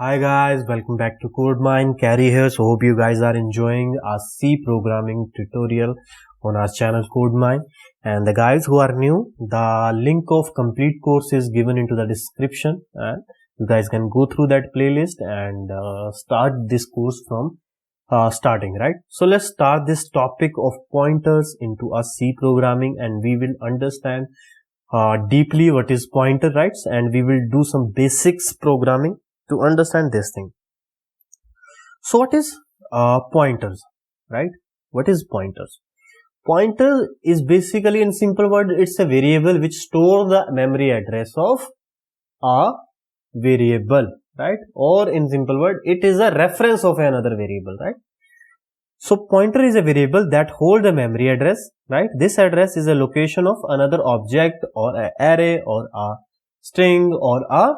Hi guys, welcome back to CodeMine. Carrie here. So hope you guys are enjoying our C programming tutorial on our channel CodeMine. And the guys who are new, the link of complete course is given into the description, and you guys can go through that playlist and start this course from starting, right? So let's start this topic of pointers into a C programming, and we will understand deeply what is pointer, right? And we will do some basics programming to understand this thing. So what is pointers, right? What is pointers? Pointer is basically, in simple word, it's a variable which store the memory address of a variable, right? Or in simple word, it is a reference of another variable, right? So pointer is a variable that hold the memory address, right? This address is a location of another object or an array or a string or a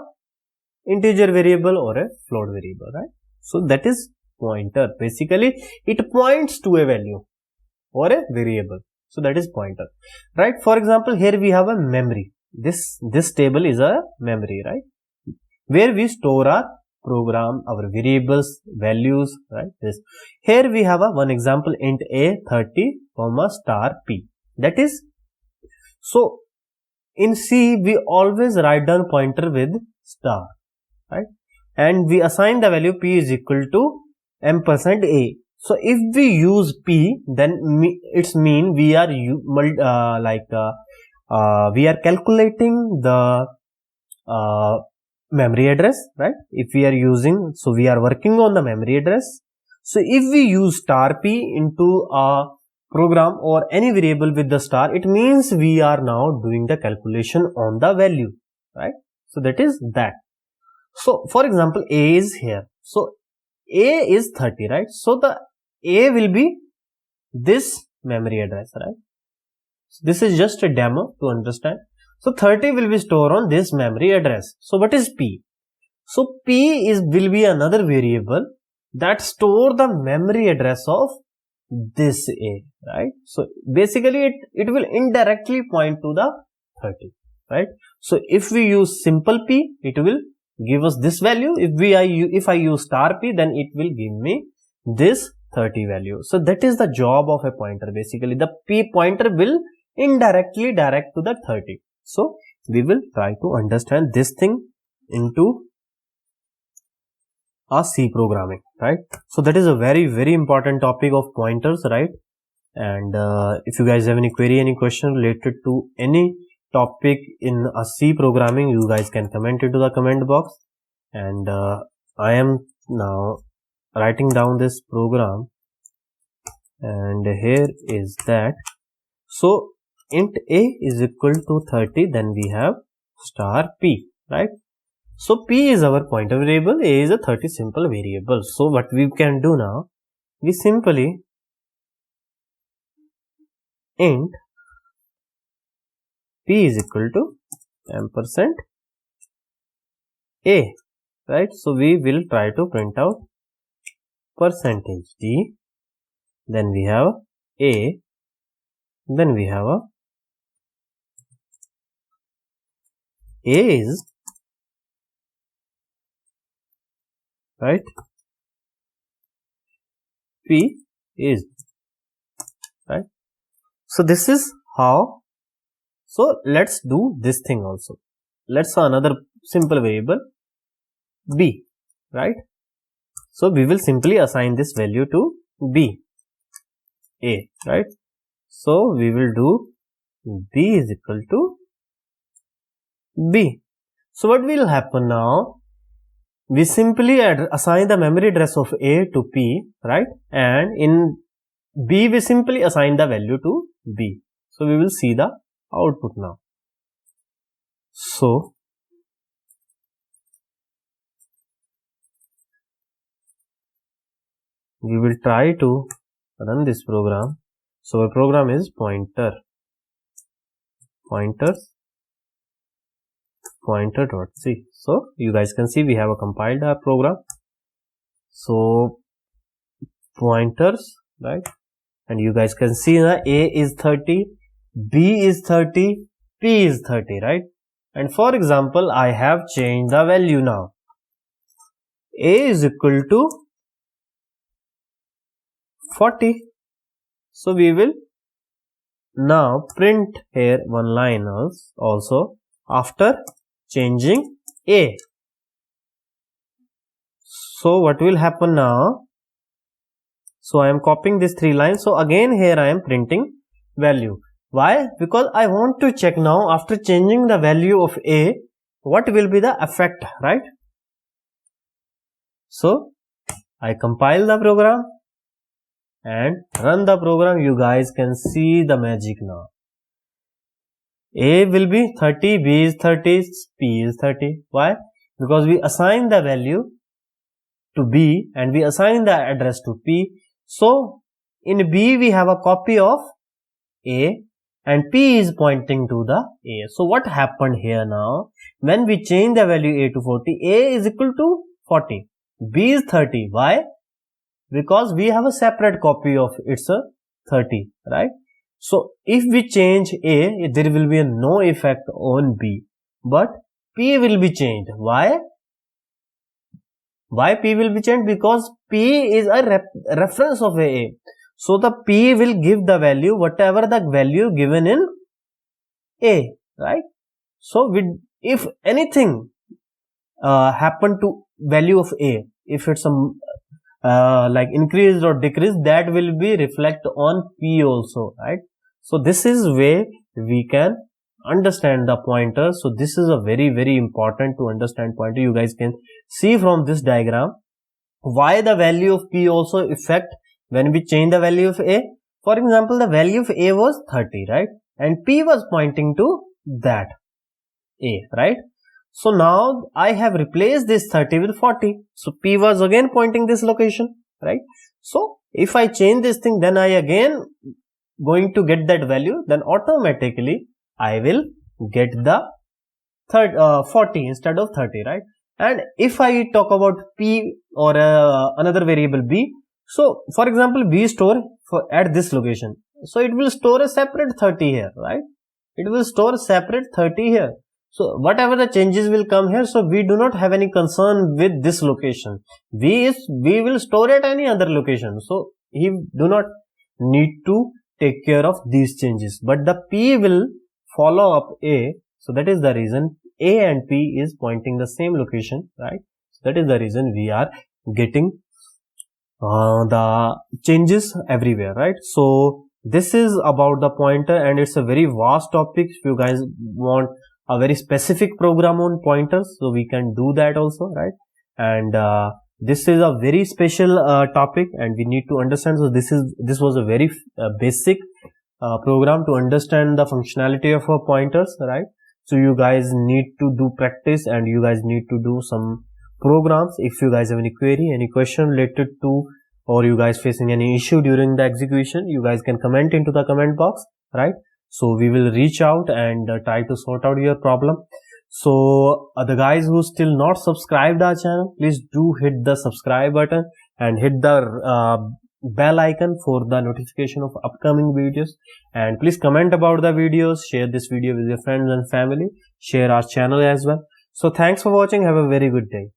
integer variable or a float variable, right? So that is pointer. Basically, it points to a value or a variable. So that is pointer, right? For example, here we have a memory. This table is a memory, right? Where we store our program, our variables, values, right? This. Here we have a one example, int a 30, star p. That is, so in C we always write down pointer with star, right? And we assign the value p is equal to ampersand a. So if we use p, then it's mean we are we are calculating the memory address, right? If we are using, so we are working on the memory address. So if we use star p into a program or any variable with the star, it means we are now doing the calculation on the value, right? So that is that. So for example, a is here. So a is 30, right? So the a will be this memory address, right? So this is just a demo to understand. So 30 will be stored on this memory address. So what is p? So p will be another variable that store the memory address of this a, right? So basically it will indirectly point to the 30, right? So if we use simple p, it will give us this value. If I use star p, then it will give me this 30 value. So that is the job of a pointer. Basically the p pointer will indirectly direct to the 30. So we will try to understand this thing into a C programming, right? So that is a very, very important topic of pointers, right? And if you guys have any query, any question related to any topic in a C programming, you guys can comment into the comment box. And I am now writing down this program, and here is that. So int a is equal to 30, then we have star p, right? So p is our pointer variable, a is a 30 simple variable. So what we can do now, we simply int p is equal to ampersand a, right? So we will try to print out percentage d, then we have a, then we have a is, right? P is, right? So this is how. So let's do this thing also. Let's another simple variable b, right? So we will simply assign this value to b, a, right? So we will do b is equal to b. So what will happen now? We simply assign the memory address of a to p, right? And in b we simply assign the value to b. So we will see the output now. So we will try to run this program. So our program is pointer.c. So you guys can see we have compiled our program. So pointers, right? And you guys can see that a is 30, b is 30, p is 30, right? And for example, I have changed the value now. A is equal to 40. So we will now print here one line also after changing A. So what will happen now? So I am copying these 3 lines. So again here I am printing value. Why? Because I want to check now after changing the value of A, what will be the effect, right? So I compile the program and run the program. You guys can see the magic now. A will be 30, B is 30, P is 30. Why? Because we assign the value to B and we assign the address to P. So in B we have a copy of A and P is pointing to the A. So what happened here now? When we change the value A to 40, A is equal to 40. B is 30. Why? Because we have a separate copy of its 30, right? So if we change A, there will be no effect on B, but P will be changed. Why? Why P will be changed? Because P is a reference of A. So the P will give the value, whatever the value given in A, right? So if anything happen to value of A, if it's like increased or decreased, that will be reflect on P also, right? So this is where we can understand the pointer. So this is a very important to understand pointer. You guys can see from this diagram why the value of P also affect when we change the value of A. For example, the value of A was 30, right? And P was pointing to that A, right? So now I have replaced this 30 with 40. So P was again pointing this location, right? So if I change this thing, then I again going to get that value, then automatically I will get the 40 instead of 30, right? And if I talk about P or another variable B, so for example, B store at this location, so it will store a separate 30 here, right? It will store separate 30 here. So whatever the changes will come here, so we do not have any concern with this location. We will store at any other location. So he do not need to take care of these changes. But the P will follow up A. So that is the reason A and P is pointing the same location, right? So that is the reason we are getting the changes everywhere, right? So this is about the pointer and it's a very vast topic. If you guys want a very specific program on pointers, so we can do that also, right? And this is a very special topic and we need to understand. So this was a very basic program to understand the functionality of pointers, right? So you guys need to do practice and you guys need to do some programs. If you guys have any query, any question related to, or you guys facing any issue during the execution, you guys can comment into the comment box, right? So we will reach out and try to sort out your problem. So the guys who still not subscribed our channel, please do hit the subscribe button and hit the bell icon for the notification of upcoming videos. And please comment about the videos, share this video with your friends and family, share our channel as well. So thanks for watching. Have a very good day.